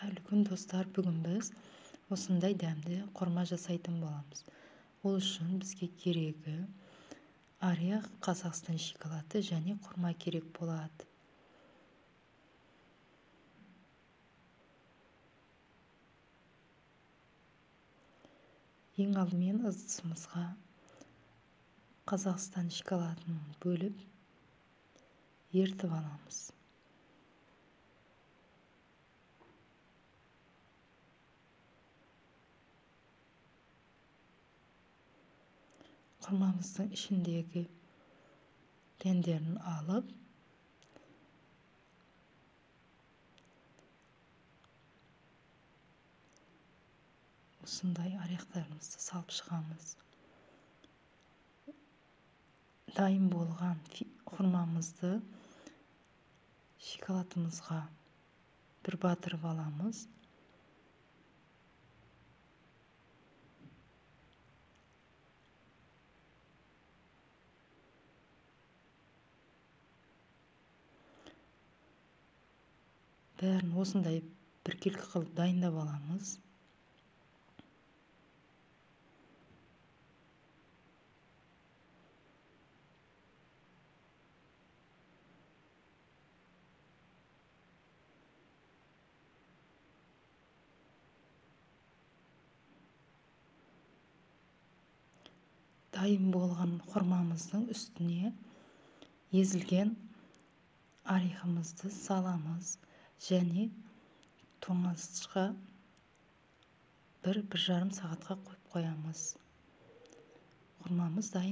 Қайырлы күн достар, бүгін біз осындай дәмді құрма жасайтын боламыз. Ол үшін бізге керегі орех, Қазақстан шоколады және құрма керек болады. Ең алдымен ыдысымызға Қазақстан шоколадын бөліп ертіп аламыз. Құрмамыздың ішіндегі дәндерін алып, осындай орехтарымызды салып шығамыз. Дайын болған құрмамызды шоколадымызға бір батырып аламыз. Бәрін осындай біркелкі қылып дайындап аламыз. Дайын болған құрмамыздың үстіне езілген орехымызды саламыз және тоңазытқышқа 1-1,5 сағатқа қойып қоямыз. Құрмамыз дайын.